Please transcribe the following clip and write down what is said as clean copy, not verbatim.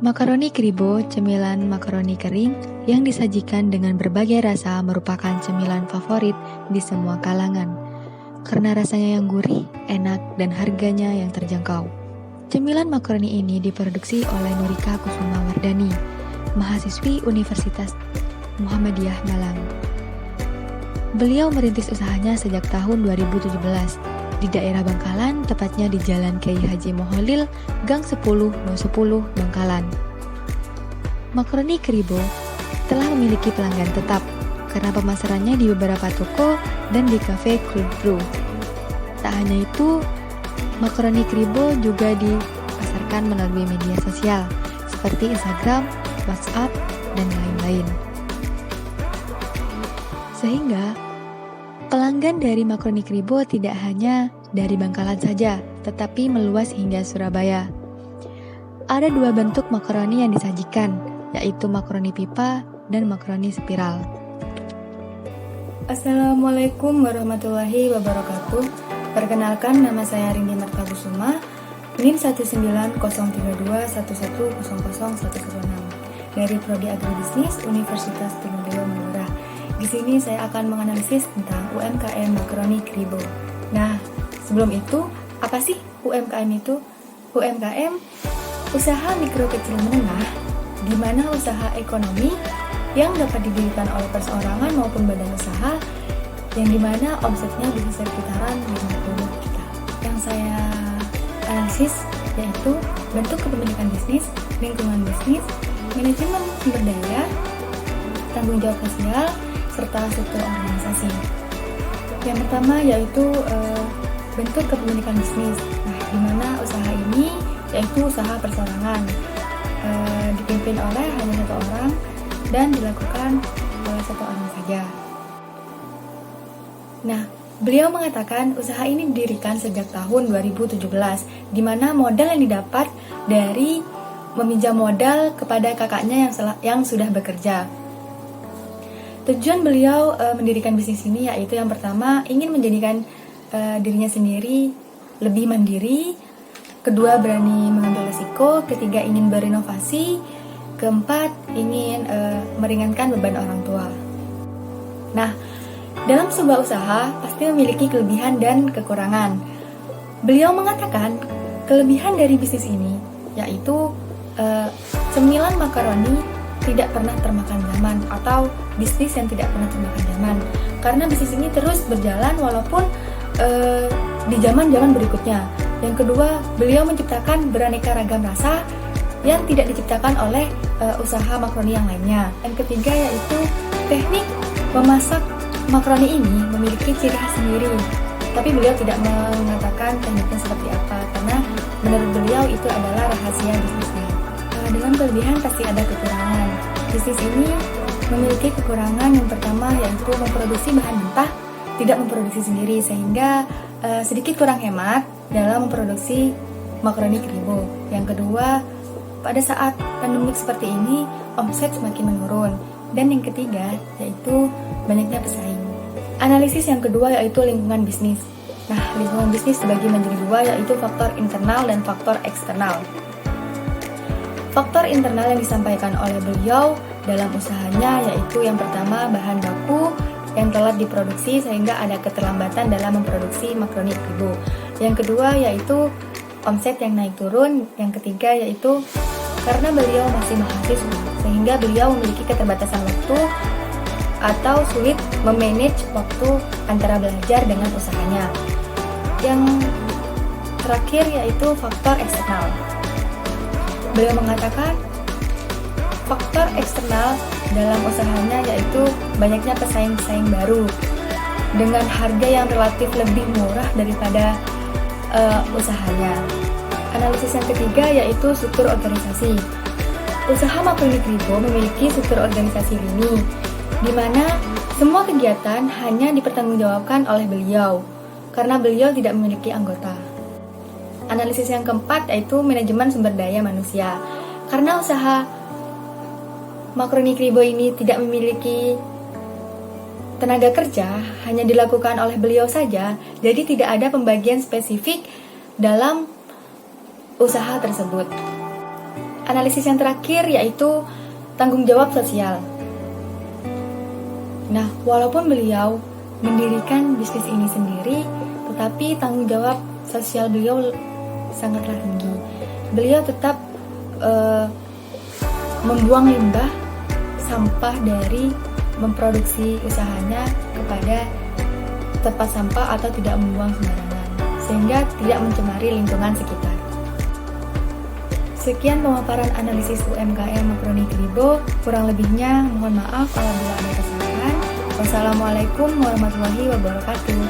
Makaroni Kribo, cemilan makaroni kering yang disajikan dengan berbagai rasa merupakan cemilan favorit di semua kalangan. Karena rasanya yang gurih, enak, dan harganya yang terjangkau. Cemilan makaroni ini diproduksi oleh Nurika Kusuma Wardani, mahasiswi Universitas Muhammadiyah Malang. Beliau merintis usahanya sejak tahun 2017 di daerah Bangkalan, tepatnya di Jalan Kiai Haji Moholil, Gang 10, No 10, Bangkalan. Makaroni Kribo telah memiliki pelanggan tetap karena pemasarannya di beberapa toko dan di kafe Cold Brew. Tak hanya itu, makaroni Kribo juga dipasarkan melalui media sosial seperti Instagram, WhatsApp, dan lain-lain. Sehingga pelanggan dari makaroni Kribo tidak hanya dari Bangkalan saja, tetapi meluas hingga Surabaya. Ada dua bentuk makaroni yang disajikan, yaitu makaroni pipa dan makaroni spiral. Assalamualaikum warahmatullahi wabarakatuh. Perkenalkan, nama saya Rindy Marta Kusuma, NIM 1902321100106 dari Prodi Agribisnis Universitas Trinodaya Madura. Di sini saya akan menganalisis tentang UMKM Makaroni Kribo. Nah, sebelum itu, apa sih UMKM itu? UMKM, usaha mikro kecil menengah, di mana usaha ekonomi yang dapat didirikan oleh perseorangan maupun badan usaha, yang dimana omsetnya bisa sekitaran 50 juta. Yang saya analisis yaitu bentuk kepemilikan bisnis, lingkungan bisnis, manajemen sumber daya, tanggung jawab sosial, serta struktur organisasi. Yang pertama yaitu bentuk kepemilikan bisnis. Nah, di mana usaha ini yaitu usaha perseorangan, dipimpin oleh hanya satu orang dan dilakukan oleh satu orang saja. Nah, beliau mengatakan usaha ini didirikan sejak tahun 2017, di mana modal yang didapat dari meminjam modal kepada kakaknya yang sudah bekerja. Tujuan beliau mendirikan bisnis ini yaitu yang pertama ingin menjadikan dirinya sendiri lebih mandiri, kedua berani mengambil resiko, ketiga ingin berinovasi, keempat ingin meringankan beban orang tua. Nah, dalam sebuah usaha pasti memiliki kelebihan dan kekurangan. Beliau mengatakan kelebihan dari bisnis ini yaitu cemilan makaroni tidak pernah termakan zaman atau bisnis yang tidak pernah termakan zaman, karena bisnis ini terus berjalan walaupun di zaman-zaman berikutnya. Yang kedua, beliau menciptakan beraneka ragam rasa yang tidak diciptakan oleh usaha makaroni yang lainnya. Yang ketiga yaitu teknik memasak makaroni ini memiliki ciri khas sendiri, tapi beliau tidak mengatakan tekniknya seperti apa karena menurut beliau itu adalah rahasia bisnisnya. Dengan kelebihan pasti ada kekurangan. Bisnis ini memiliki kekurangan yang pertama yaitu memproduksi bahan mentah, tidak memproduksi sendiri, sehingga sedikit kurang hemat dalam memproduksi makaroni Kribo. Yang kedua, pada saat pandemik seperti ini, omset semakin menurun. Dan yang ketiga, yaitu banyaknya pesaing. Analisis yang kedua yaitu lingkungan bisnis. Nah, lingkungan bisnis dibagi menjadi dua, yaitu faktor internal dan faktor eksternal. Faktor internal yang disampaikan oleh beliau dalam usahanya yaitu yang pertama bahan baku yang telat diproduksi sehingga ada keterlambatan dalam memproduksi makaroni Kribo. Yang kedua yaitu omset yang naik turun. Yang ketiga yaitu karena beliau masih mahasiswa sehingga beliau memiliki keterbatasan waktu atau sulit memanage waktu antara belajar dengan usahanya. Yang terakhir yaitu faktor eksternal. Beliau mengatakan faktor eksternal dalam usahanya yaitu banyaknya pesaing-pesaing baru dengan harga yang relatif lebih murah daripada usahanya. Analisis yang ketiga yaitu struktur organisasi. Usaha makaroni Kribo memiliki struktur organisasi ini, di mana semua kegiatan hanya dipertanggungjawabkan oleh beliau karena beliau tidak memiliki anggota. Analisis yang keempat yaitu manajemen sumber daya manusia. Karena usaha makaroni Kribo ini tidak memiliki tenaga kerja, hanya dilakukan oleh beliau saja, jadi tidak ada pembagian spesifik dalam usaha tersebut. analisis yang terakhir yaitu tanggung jawab sosial. Nah, walaupun beliau mendirikan bisnis ini sendiri, tetapi tanggung jawab sosial beliau sangatlah tinggi. Beliau tetap membuang limbah sampah dari memproduksi usahanya kepada tempat sampah atau tidak membuang sembarangan, sehingga tidak mencemari lingkungan sekitar. Sekian pemaparan analisis UMKM Makroni Kribo. Kurang lebihnya mohon maaf apabila ada kesalahan. Wassalamualaikum warahmatullahi wabarakatuh.